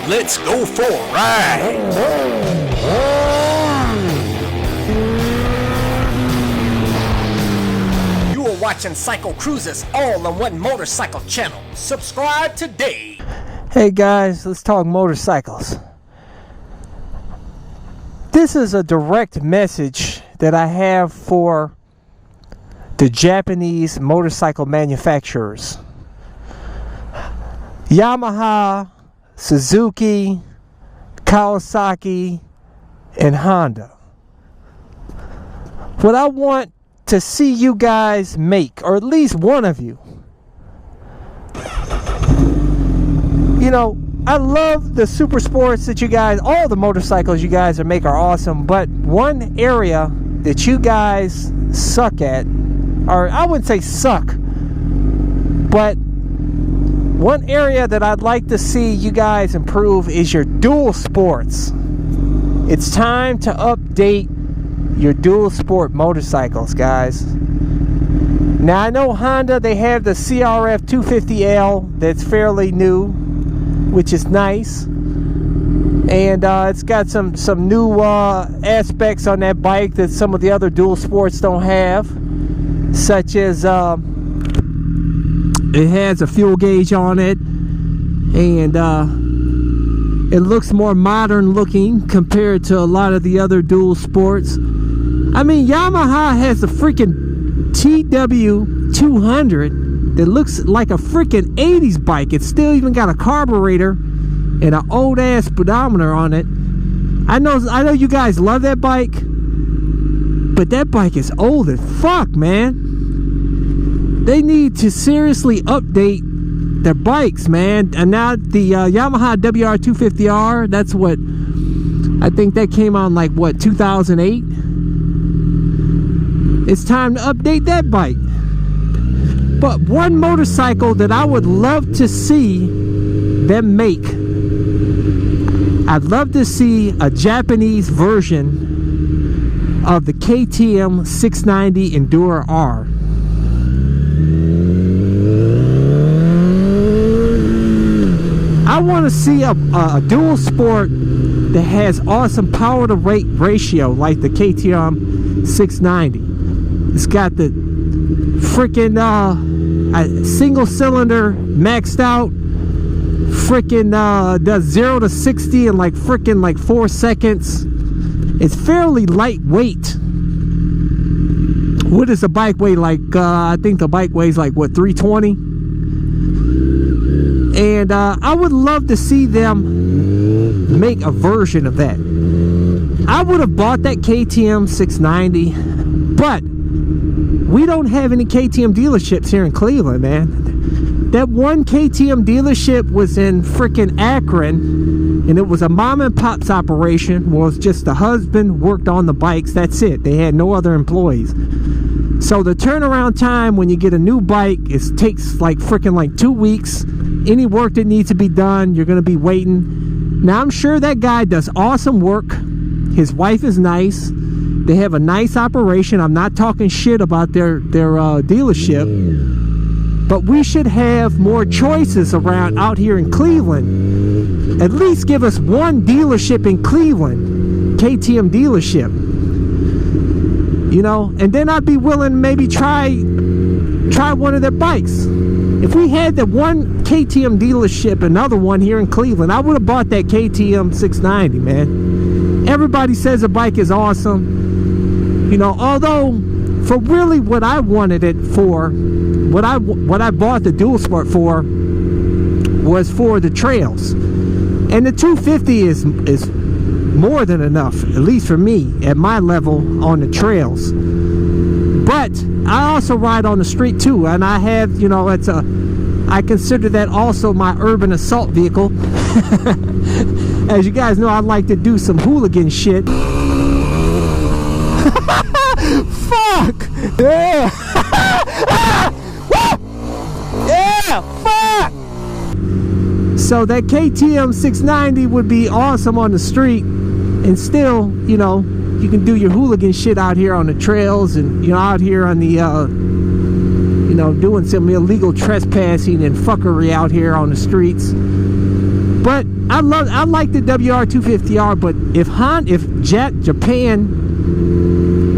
Let's go for a ride. You are watching CycleCruza's all-in-one motorcycle channel. Subscribe today. Hey guys, let's talk motorcycles. This is a direct message that I have for the Japanese motorcycle manufacturers. Yamaha, Suzuki, Kawasaki, and Honda. What I want to see you guys make, or at least one of you. You know, I love the super sports that you guys, all the motorcycles you guys make are awesome, but one area that you guys suck at, or I wouldn't say suck, but one area that I'd like to see you guys improve is your dual sports. It's time to update your dual sport motorcycles, guys. Now I know Honda, they have the CRF 250L that's fairly new, which is nice, and it's got some new aspects on that bike that some of the other dual sports don't have, such as it has a fuel gauge on it, and it looks more modern looking compared to a lot of the other dual sports. I mean, Yamaha has a freaking TW200 that looks like a freaking 80s bike. It's still even got a carburetor and an old ass speedometer on it. I know you guys love that bike, but that bike is old as fuck, man. They need to seriously update their bikes, man. And now the Yamaha WR250R, that's what, I think that came on like, what, 2008? It's time to update that bike. But one motorcycle that I would love to see them make, I'd love to see a Japanese version of the KTM 690 Enduro R. I want to see a dual sport that has awesome power to weight ratio like the KTM 690. It's got the freaking single cylinder maxed out, freaking does 0 to 60 in like freaking like 4 seconds. It's fairly lightweight. What does the bike weigh? Like I think the bike weighs like, what, 320? And I would love to see them make a version of that. I would have bought that KTM 690, but we don't have any KTM dealerships here in Cleveland, man. That one KTM dealership was in freaking Akron, and it was a mom and pop's operation. Well, it's just the husband worked on the bikes. That's it. They had no other employees. So the turnaround time when you get a new bike, it takes like freaking like 2 weeks. Any work that needs to be done, you're going to be waiting. Now, I'm sure that guy does awesome work. His wife is nice. They have a nice operation. I'm not talking shit about their dealership. But we should have more choices around out here in Cleveland. At least give us one dealership in Cleveland. KTM dealership. You know, and then I'd be willing to maybe try one of their bikes. If we had the one KTM dealership, another one here in Cleveland, I would have bought that KTM 690, man. Everybody says the bike is awesome. You know, although for really what I wanted it for, what I bought the dual sport for was for the trails. And the 250 is more than enough, at least for me, at my level on the trails. But I also ride on the street too, and I have, you know, I consider that also my urban assault vehicle. As you guys know, I like to do some hooligan shit. Fuck! Yeah! Yeah! Fuck! So that KTM 690 would be awesome on the street, and still, you know, you can do your hooligan shit out here on the trails, and, you know, out here on the, you know, doing some illegal trespassing and fuckery out here on the streets. But I like the WR250R, but if Japan,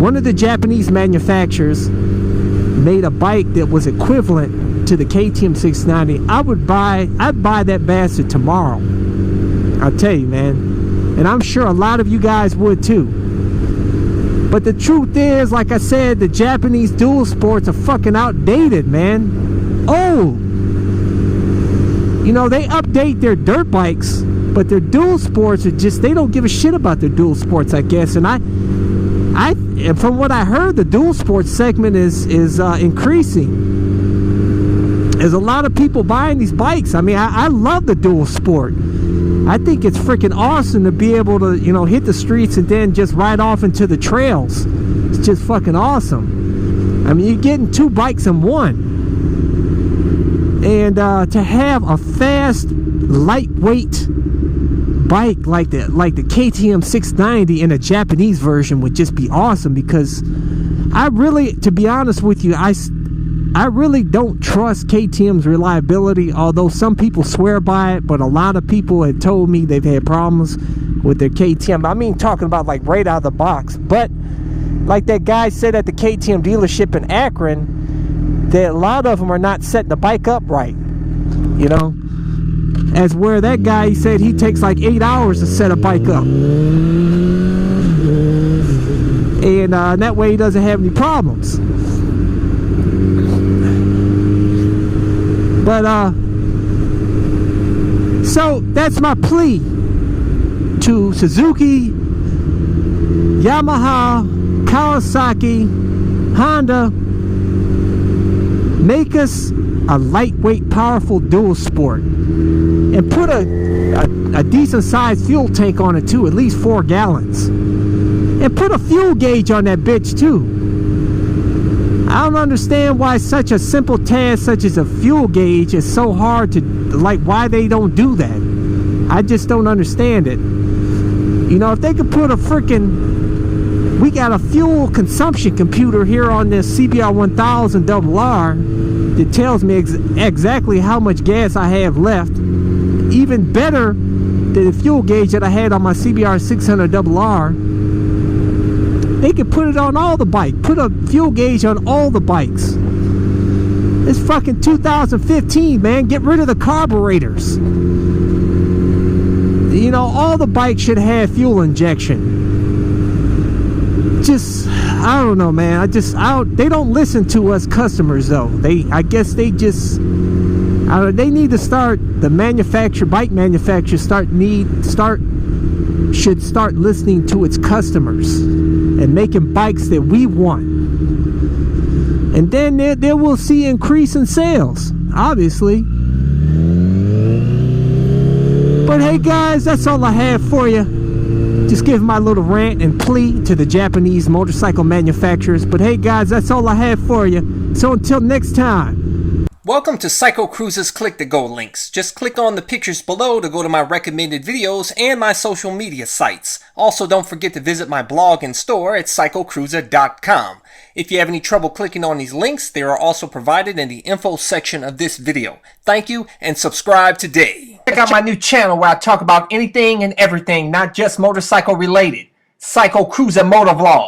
one of the Japanese manufacturers, made a bike that was equivalent to the KTM 690, I'd buy that bastard tomorrow. I'll tell you, man. And I'm sure a lot of you guys would too. But the truth is, like I said, the Japanese dual sports are fucking outdated, man. Oh, you know, they update their dirt bikes, but their dual sports are just, they don't give a shit about their dual sports, I guess. And and from what I heard, the dual sports segment is increasing. There's a lot of people buying these bikes. I mean, I love the dual sport. I think it's freaking awesome to be able to, you know, hit the streets and then just ride off into the trails. It's just fucking awesome. I mean, you're getting two bikes in one. And to have a fast, lightweight bike like the KTM 690 in a Japanese version would just be awesome, because I really, to be honest with you, I really don't trust KTM's reliability, although some people swear by it, but a lot of people had told me they've had problems with their KTM. I mean, talking about like right out of the box. But like that guy said at the KTM dealership in Akron, that a lot of them are not setting the bike up right, you know. As where that guy, he said he takes like 8 hours to set a bike up, and that way he doesn't have any problems. But so that's my plea to Suzuki, Yamaha, Kawasaki, Honda: make us a lightweight, powerful dual sport, and put a decent sized fuel tank on it too, at least 4 gallons, and put a fuel gauge on that bitch too. I don't understand why such a simple task such as a fuel gauge is so hard to, like, why they don't do that. I just don't understand it. You know, if they could put a freaking, we got a fuel consumption computer here on this CBR 1000 RR that tells me exactly how much gas I have left, even better than the fuel gauge that I had on my CBR 600 RR. They could put it on all the bikes. Put a fuel gauge on all the bikes. It's fucking 2015, man. Get rid of the carburetors. You know, all the bikes should have fuel injection. Just, I don't know, man. They don't listen to us customers, though. I guess they just, they need to start, the bike manufacturers should start listening to its customers and making bikes that we want, and then they will see increase in sales, obviously. But hey guys, that's all I have for you. Just give my little rant and plea to the Japanese motorcycle manufacturers. But hey guys, that's all I have for you. So until next time. Welcome to CycleCruza's Click to Go links. Just click on the pictures below to go to my recommended videos and my social media sites. Also, don't forget to visit my blog and store at CycleCruza.com. If you have any trouble clicking on these links, they are also provided in the info section of this video. Thank you, and subscribe today. Check out my new channel where I talk about anything and everything, not just motorcycle related. CycleCruza MotoVlog.